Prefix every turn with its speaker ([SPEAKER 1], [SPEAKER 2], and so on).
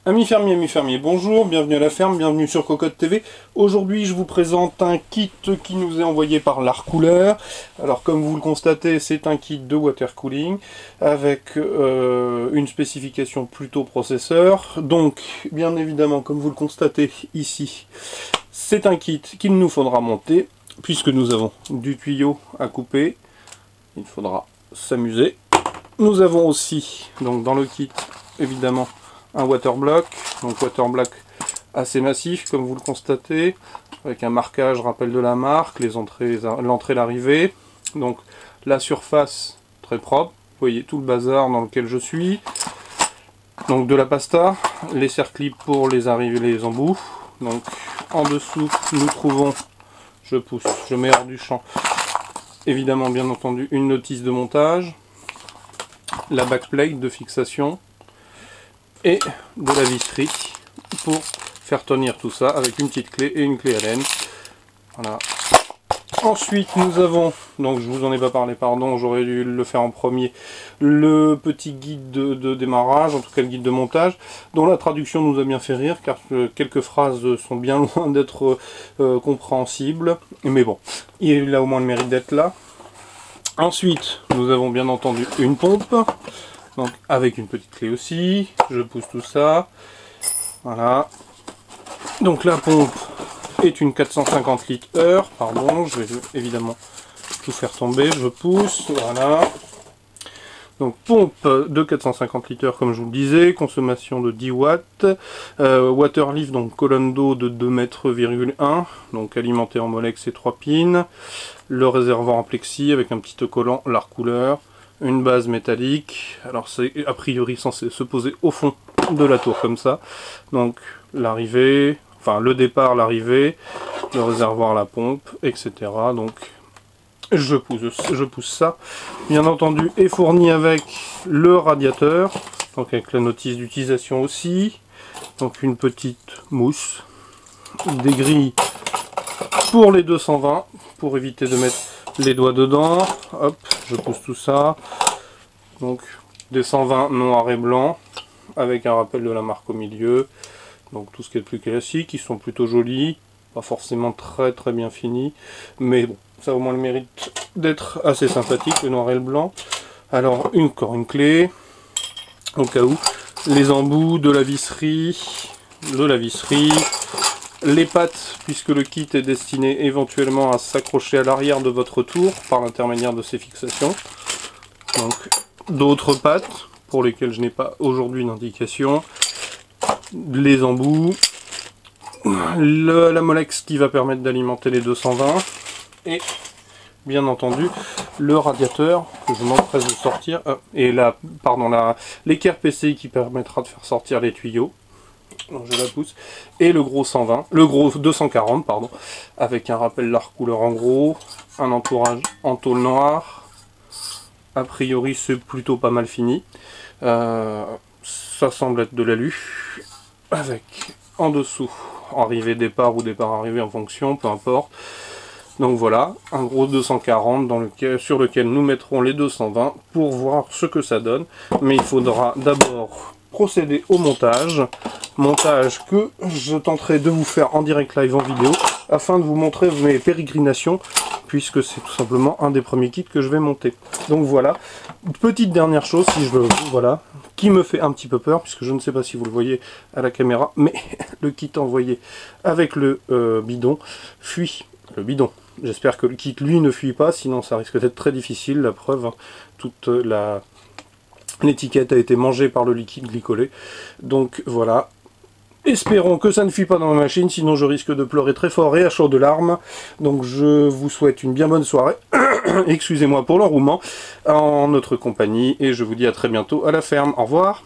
[SPEAKER 1] Amis fermiers, bonjour, bienvenue à la ferme, bienvenue sur Cocotte TV. Aujourd'hui, je vous présente un kit qui nous est envoyé par l'Arcouleur. Alors, comme vous le constatez, c'est un kit de water cooling avec une spécification plutôt processeur. Donc, bien évidemment, comme vous le constatez ici, c'est un kit qu'il nous faudra monter puisque nous avons du tuyau à couper. Il faudra s'amuser. Nous avons aussi, donc dans le kit, évidemment, un waterblock, donc waterblock assez massif comme vous le constatez, avec un marquage rappel de la marque, l'entrée, l'arrivée, donc la surface très propre, vous voyez tout le bazar dans lequel je suis, donc de la pasta, les cerclips pour les arrivées, les embouts, donc en dessous nous trouvons, je mets hors du champ, évidemment bien entendu une notice de montage, la backplate de fixation, et de la visserie pour faire tenir tout ça avec une petite clé et une clé Allen. Voilà. Ensuite nous avons, donc je vous en ai pas parlé, pardon, j'aurais dû le faire en premier, le petit guide de démarrage, en tout cas le guide de montage, dont la traduction nous a bien fait rire, car quelques phrases sont bien loin d'être compréhensibles, mais bon, il a au moins le mérite d'être là. Ensuite, nous avons bien entendu une pompe, donc avec une petite clé aussi, je pousse tout ça, voilà. Donc la pompe est une 450 litres heure, pardon, je vais évidemment tout faire tomber, je pousse, voilà. Donc pompe de 450 litres heure comme je vous le disais, consommation de 10 watts, waterlift, donc colonne d'eau de 2,1 m, donc alimenté en molex et 3 pins, le réservoir en plexi avec un petit collant, l'Arcouleur, une base métallique, alors c'est a priori censé se poser au fond de la tour comme ça, donc l'arrivée, enfin le départ, l'arrivée, le réservoir, la pompe, etc. Donc je pousse ça, bien entendu est fourni avec le radiateur, donc avec la notice d'utilisation aussi, donc une petite mousse, des grilles pour les 220, pour éviter de mettre les doigts dedans, hop, je pousse tout ça, donc des 120 noir et blanc, avec un rappel de la marque au milieu, donc tout ce qui est le plus classique, ils sont plutôt jolis, pas forcément très bien finis, mais bon, ça a au moins le mérite d'être assez sympathique, le noir et le blanc. Alors encore une clé, au cas où, les embouts de la visserie, les pattes, puisque le kit est destiné éventuellement à s'accrocher à l'arrière de votre tour par l'intermédiaire de ces fixations. Donc d'autres pattes pour lesquelles je n'ai pas aujourd'hui d'indication. Les embouts, la molex qui va permettre d'alimenter les 220 et bien entendu le radiateur que je m'empresse de sortir et l'équerre PCI qui permettra de faire sortir les tuyaux. Donc je la pousse, et le gros 120, le gros 240 pardon, avec un rappel l'Arcouleur en gros, un entourage en tôle noire, a priori c'est plutôt pas mal fini, ça semble être de l'alu, avec en dessous arrivée départ ou départ arrivée en fonction, peu importe. Donc voilà, un gros 240 sur lequel nous mettrons les 220 pour voir ce que ça donne, mais il faudra d'abord procéder au montage que je tenterai de vous faire en direct live en vidéo afin de vous montrer mes pérégrinations puisque c'est tout simplement un des premiers kits que je vais monter. Donc voilà, petite dernière chose qui me fait un petit peu peur puisque je ne sais pas si vous le voyez à la caméra, mais le kit envoyé avec le bidon fuit le bidon. J'espère que le kit lui ne fuit pas, sinon ça risque d'être très difficile, la preuve, toute l'étiquette a été mangée par le liquide glycolé. Donc voilà, espérons que ça ne fuit pas dans ma machine, sinon je risque de pleurer très fort et à chaud de larmes. Donc je vous souhaite une bien bonne soirée, excusez-moi pour l'enrouement, en notre compagnie, et je vous dis à très bientôt à la ferme. Au revoir.